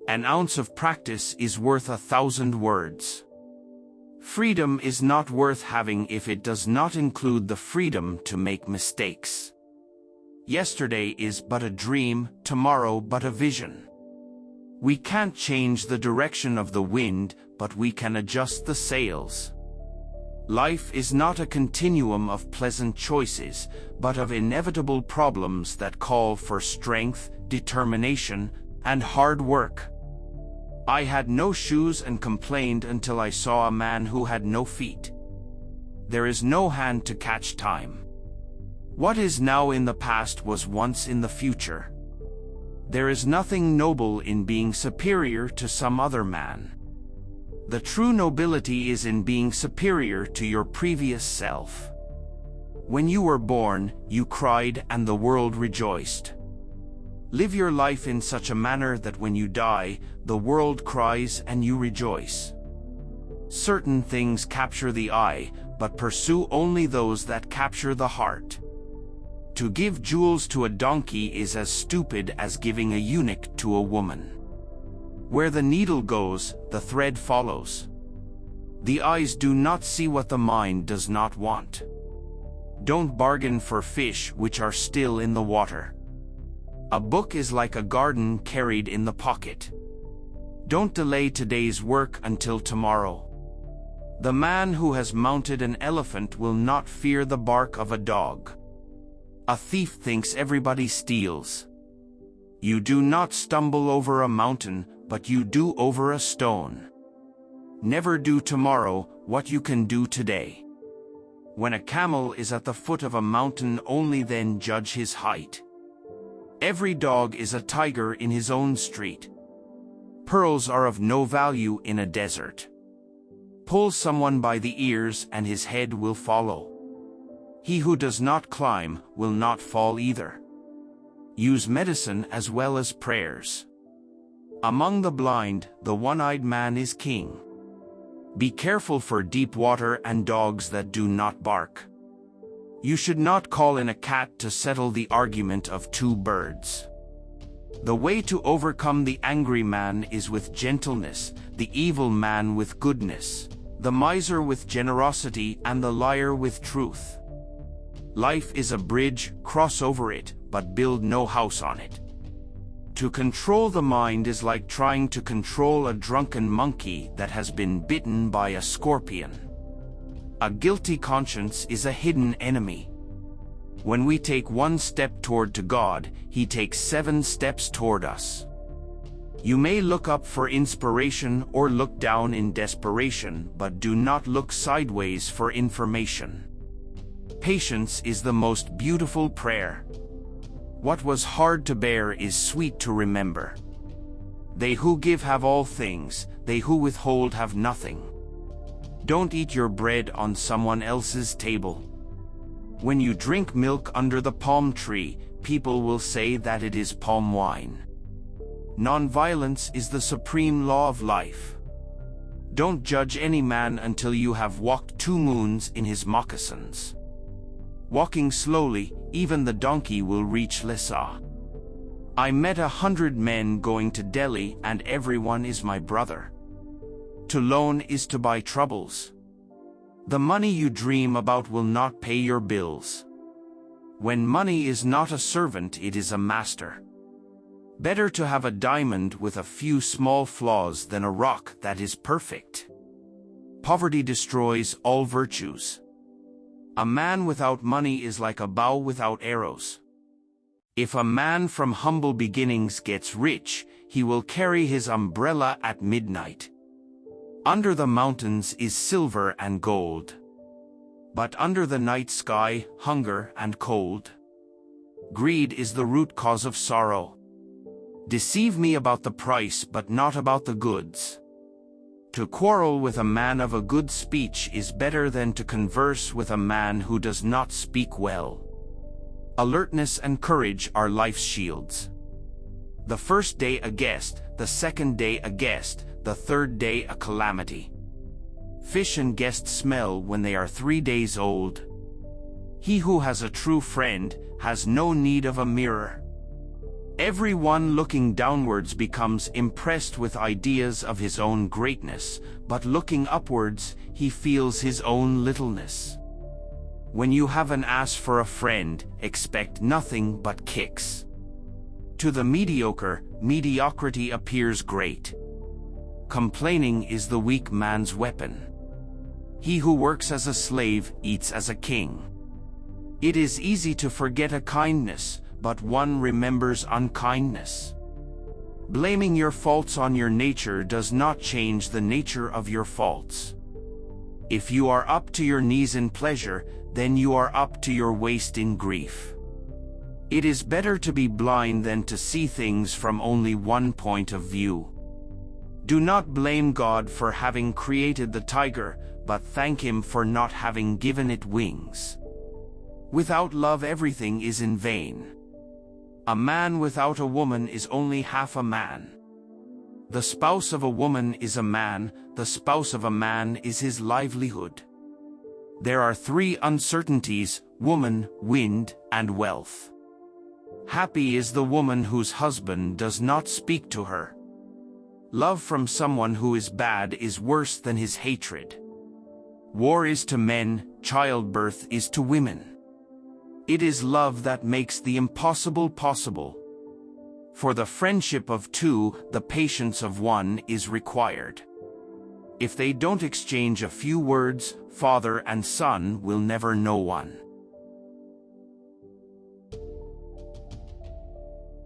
An ounce of practice is worth 1,000 words. Freedom is not worth having if it does not include the freedom to make mistakes. Yesterday is but a dream, tomorrow but a vision. We can't change the direction of the wind, but we can adjust the sails. Life is not a continuum of pleasant choices, but of inevitable problems that call for strength, determination, and hard work. I had no shoes and complained until I saw a man who had no feet. There is no hand to catch time. What is now in the past was once in the future. There is nothing noble in being superior to some other man. The true nobility is in being superior to your previous self. When you were born, you cried and the world rejoiced. Live your life in such a manner that when you die, the world cries and you rejoice. Certain things capture the eye, but pursue only those that capture the heart. To give jewels to a donkey is as stupid as giving a eunuch to a woman. Where the needle goes, the thread follows. The eyes do not see what the mind does not want. Don't bargain for fish which are still in the water. A book is like a garden carried in the pocket. Don't delay today's work until tomorrow. The man who has mounted an elephant will not fear the bark of a dog. A thief thinks everybody steals. You do not stumble over a mountain, but you do over a stone. Never do tomorrow what you can do today. When a camel is at the foot of a mountain, only then judge his height. Every dog is a tiger in his own street. Pearls are of no value in a desert. Pull someone by the ears and his head will follow. He who does not climb will not fall either. Use medicine as well as prayers. Among the blind, the one-eyed man is king. Be careful for deep water and dogs that do not bark. You should not call in a cat to settle the argument of two birds. The way to overcome the angry man is with gentleness, the evil man with goodness, the miser with generosity, and the liar with truth. Life is a bridge, cross over it, but build no house on it. To control the mind is like trying to control a drunken monkey that has been bitten by a scorpion. A guilty conscience is a hidden enemy. When we take one step toward to God, He takes 7 steps toward us. You may look up for inspiration or look down in desperation, but do not look sideways for information. Patience is the most beautiful prayer. What was hard to bear is sweet to remember. They who give have all things, they who withhold have nothing. Don't eat your bread on someone else's table. When you drink milk under the palm tree, people will say that it is palm wine. Non-violence is the supreme law of life. Don't judge any man until you have walked 2 moons in his moccasins. Walking slowly, even the donkey will reach Lissa. I met 100 men going to Delhi, and everyone is my brother. To loan is to buy troubles. The money you dream about will not pay your bills. When money is not a servant, it is a master. Better to have a diamond with a few small flaws than a rock that is perfect. Poverty destroys all virtues. A man without money is like a bow without arrows. If a man from humble beginnings gets rich, he will carry his umbrella at midnight. Under the mountains is silver and gold, but under the night sky, hunger and cold. Greed is the root cause of sorrow. Deceive me about the price, but not about the goods. To quarrel with a man of a good speech is better than to converse with a man who does not speak well. Alertness and courage are life's shields. The first day a guest, the second day a guest, the third day a calamity. Fish and guests smell when they are 3 days old. He who has a true friend has no need of a mirror. Everyone looking downwards becomes impressed with ideas of his own greatness, but looking upwards, he feels his own littleness. When you have an ass for a friend, expect nothing but kicks. To the mediocre, mediocrity appears great. Complaining is the weak man's weapon. He who works as a slave eats as a king. It is easy to forget a kindness, but one remembers unkindness. Blaming your faults on your nature does not change the nature of your faults. If you are up to your knees in pleasure, then you are up to your waist in grief. It is better to be blind than to see things from only one point of view. Do not blame God for having created the tiger, but thank Him for not having given it wings. Without love, everything is in vain. A man without a woman is only half a man. The spouse of a woman is a man, the spouse of a man is his livelihood. There are three uncertainties: woman, wind, and wealth. Happy is the woman whose husband does not speak to her. Love from someone who is bad is worse than his hatred. War is to men, childbirth is to women. It is love that makes the impossible possible. For the friendship of two, the patience of one is required. If they don't exchange a few words, father and son will never know one.